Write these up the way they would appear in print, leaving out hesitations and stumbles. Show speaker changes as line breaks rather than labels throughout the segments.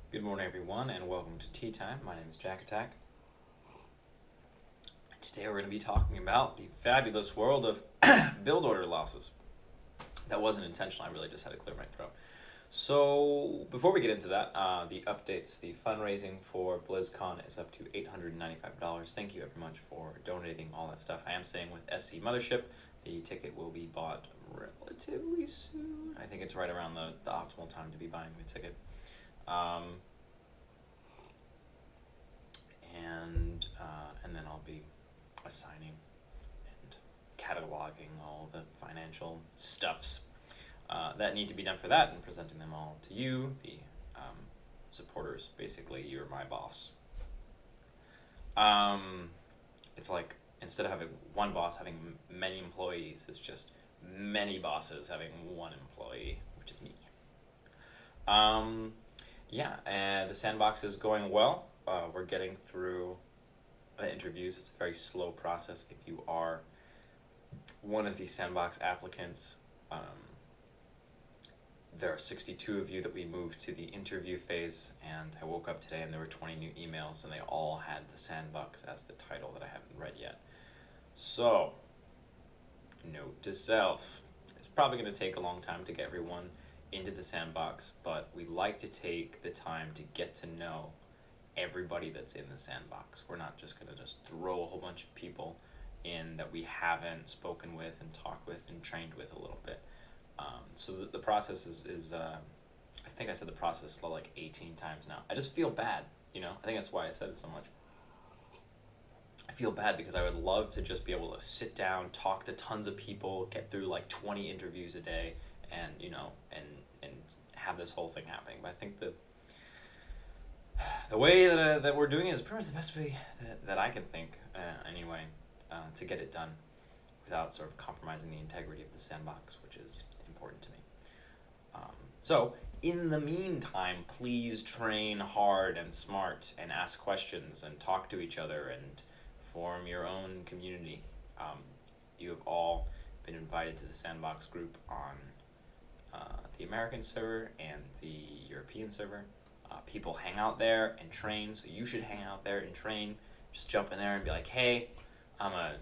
Good morning, everyone, and welcome to Tea Time. My name is JaKaTaK. Today we're going to be talking about the fabulous world of build order losses. That wasn't intentional, I really just had to clear my throat. So, before we get into that, the updates, the fundraising for BlizzCon is up to $895. Thank you very much for donating all that stuff. I am staying with SC Mothership. The ticket will be bought relatively soon. I think it's right around the optimal time to be buying the ticket. And then I'll be assigning and cataloging all the financial stuffs that need to be done for that and presenting them all to you, the supporters. Basically, you're my boss. It's like instead of having one boss having many employees, it's just many bosses having one employee, which is me. The sandbox is going well. We're getting through interviews. It's a very slow process. If you are one of these sandbox applicants, there are 62 of you that we moved to the interview phase, and I woke up today and there were 20 new emails, and they all had the sandbox as the title that I haven't read yet. So, note to self, it's probably going to take a long time to get everyone into the sandbox, but we like to take the time to get to know everybody that's in the sandbox. We're not just going to just throw a whole bunch of people in that we haven't spoken with and talked with and trained with a little bit. So the process is I think I said the process slow like 18 times now. I just feel bad, I think that's why I said it so much. I feel bad because I would love to just be able to sit down, talk to tons of people, get through like 20 interviews a day, and and have this whole thing happening. But I think the way that we're doing it is pretty much the best way that I can think, anyway, to get it done without sort of compromising the integrity of the sandbox, which is important to me. So, in the meantime, please train hard and smart and ask questions and talk to each other and form your own community. You have all been invited to the sandbox group on the American server and the European server. People hang out there and train, so you should hang out there and train. Just jump in there and be like, hey, I'm a,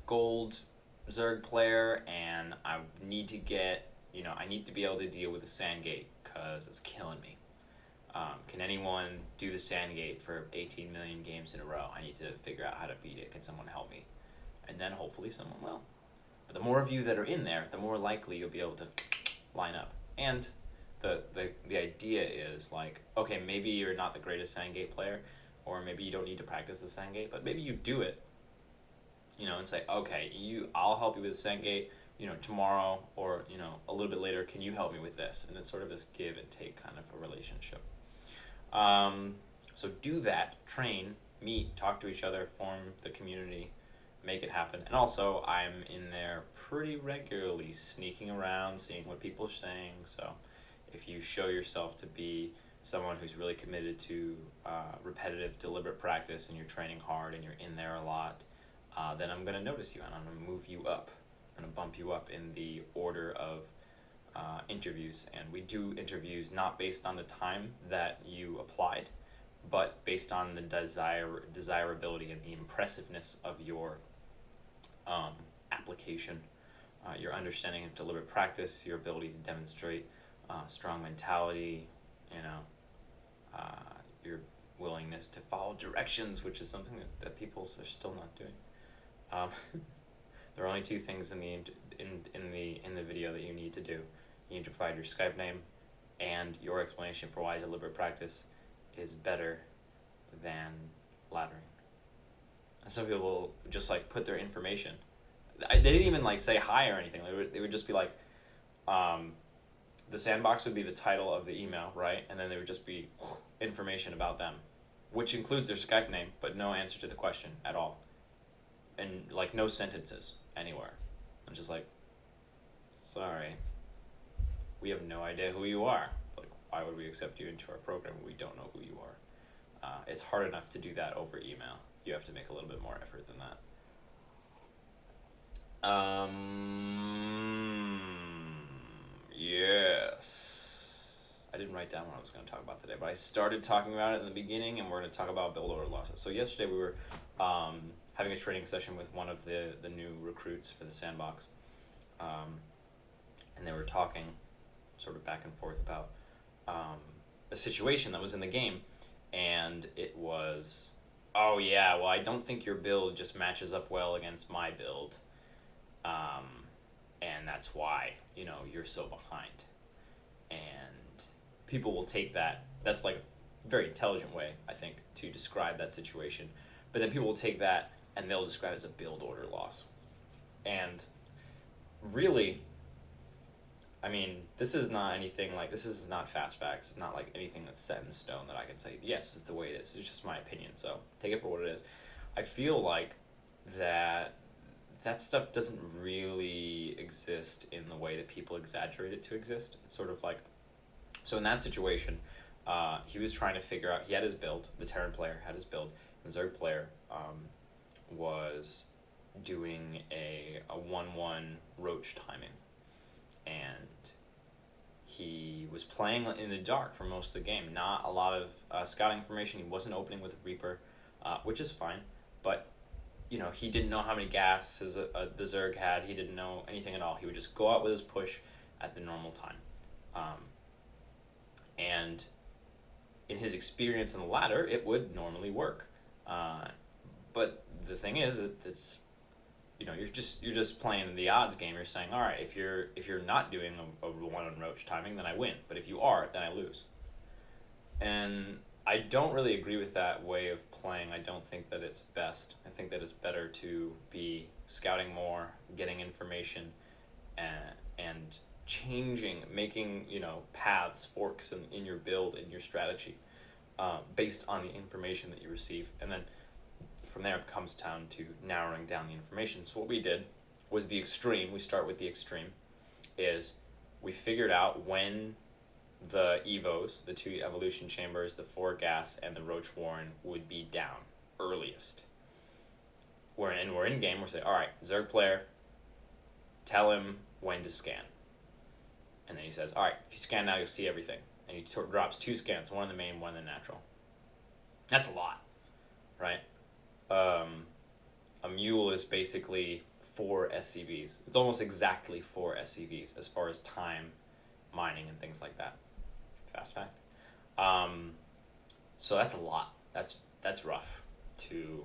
gold Zerg player, and I need to get, I need to be able to deal with the Sandgate, because it's killing me. Can anyone do the Sandgate for 18 million games in a row? I need to figure out how to beat it. Can someone help me? And then hopefully someone will. But the more of you that are in there, the more likely you'll be able to line up. And the idea is like, okay, maybe you're not the greatest Sandgate player, or maybe you don't need to practice the Sandgate, but maybe you do it, and say, okay, I'll help you with the Sandgate, tomorrow, or, a little bit later, can you help me with this? And it's sort of this give and take kind of a relationship. So do that, train, meet, talk to each other, form the community, make it happen. And also, I'm in there pretty regularly, sneaking around, seeing what people are saying. So if you show yourself to be someone who's really committed to repetitive, deliberate practice, and you're training hard and you're in there a lot, then I'm going to notice you and I'm going to move you up. I'm going to bump you up in the order of interviews. And we do interviews not based on the time that you applied, but based on the desirability and the impressiveness of your application, your understanding of deliberate practice, your ability to demonstrate strong mentality, your willingness to follow directions, which is something that people are still not doing. There are only two things in the video that you need to do. You need to provide your Skype name and your explanation for why deliberate practice is better than laddering. And some people just like put their information. They didn't even like say hi or anything. They would just be like, the sandbox would be the title of the email, right? And then there would just be information about them, which includes their Skype name, but no answer to the question at all. And like no sentences anywhere. I'm just like, sorry, we have no idea who you are. Like, why would we accept you into our program when we don't know who you are? It's hard enough to do that over email. You have to make a little bit more effort than that. Yes. I didn't write down what I was going to talk about today, but I started talking about it in the beginning, and we're going to talk about build order losses. So yesterday we were having a training session with one of the new recruits for the sandbox, and they were talking sort of back and forth about a situation that was in the game, and it was, oh yeah, well, I don't think your build just matches up well against my build, and that's why, you're so behind. And people will take that, that's like a very intelligent way, I think, to describe that situation, but then people will take that and they'll describe it as a build order loss. And really, I mean, this is not anything like, this is not fast facts. It's not like anything that's set in stone that I can say, yes, this is the way it is. It's just my opinion, so take it for what it is. I feel like that stuff doesn't really exist in the way that people exaggerate it to exist. It's sort of like, so in that situation, he was trying to figure out, he had his build, the Terran player had his build, and the Zerg player was doing a 1-1 roach timing. And he was playing in the dark for most of the game. Not a lot of scouting information. He wasn't opening with a Reaper, which is fine. But, he didn't know how many gas the Zerg had. He didn't know anything at all. He would just go out with his push at the normal time. And in his experience in the ladder, it would normally work. But the thing is, it's, you're just playing the odds game. You're saying, all right, if you're not doing a 1-on roach timing, then I win. But if you are, then I lose. And I don't really agree with that way of playing. I don't think that it's best. I think that it's better to be scouting more, getting information, and changing, making, paths, forks in your build, in your strategy, based on the information that you receive. And then from there it comes down to narrowing down the information. So what we did was the extreme. We start with the extreme, is we figured out when the evos, the 2 evolution chambers, the 4 gas, and the roach warren would be down earliest. We're in game, we're saying, all right, Zerg player, tell him when to scan. And then he says, all right, if you scan now, you'll see everything. And he sort of drops 2 scans, one in the main, one in the natural. That's a lot, right? A mule is basically 4 SCVs. It's almost exactly 4 SCVs as far as time, mining, and things like that. Fast fact. So that's a lot. That's rough to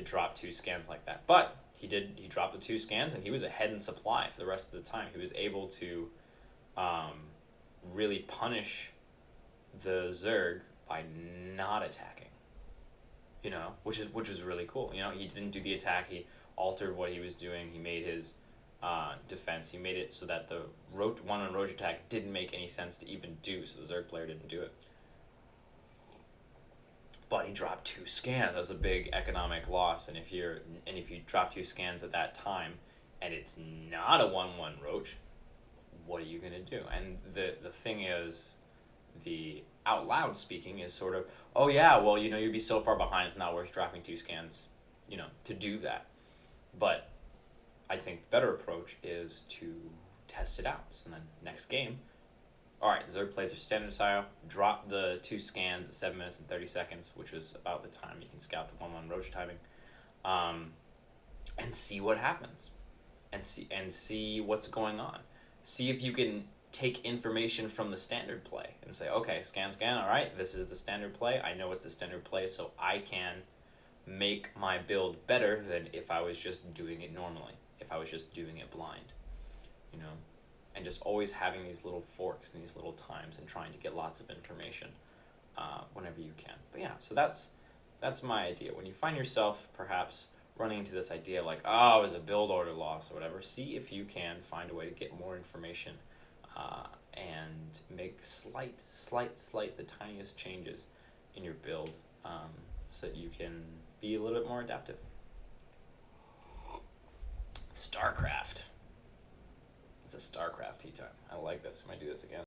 drop 2 scans like that. But he dropped the 2 scans, and he was ahead in supply for the rest of the time. He was able to really punish the Zerg by not attacking. Which was really cool. He didn't do the attack. He altered what he was doing. He made his defense. He made it so that the 1-on roach attack didn't make any sense to even do, so the Zerg player didn't do it. But he dropped 2 scans. That's a big economic loss. And if you drop 2 scans at that time, and it's not a 1-1 roach, what are you gonna do? And the thing is, the out loud speaking is sort of, oh yeah, well, you'd be so far behind, it's not worth dropping 2 scans, to do that. But I think the better approach is to test it out. So then next game, all right, Zerg plays their standard style, drop the 2 scans at 7 minutes and 30 seconds, which was about the time you can scout the 1-1 roach timing, and see what happens, and see what's going on. See if you can take information from the standard play and say, okay, scan, all right, this is the standard play. I know it's the standard play, so I can make my build better than if I was just doing it normally, if I was just doing it blind, and just always having these little forks and these little times and trying to get lots of information whenever you can. But yeah, so that's my idea. When you find yourself perhaps running into this idea like, oh, it was a build order loss or whatever, see if you can find a way to get more information and make slight, the tiniest changes in your build so that you can be a little bit more adaptive. StarCraft. It's a StarCraft tea time. I like this. I might do this again.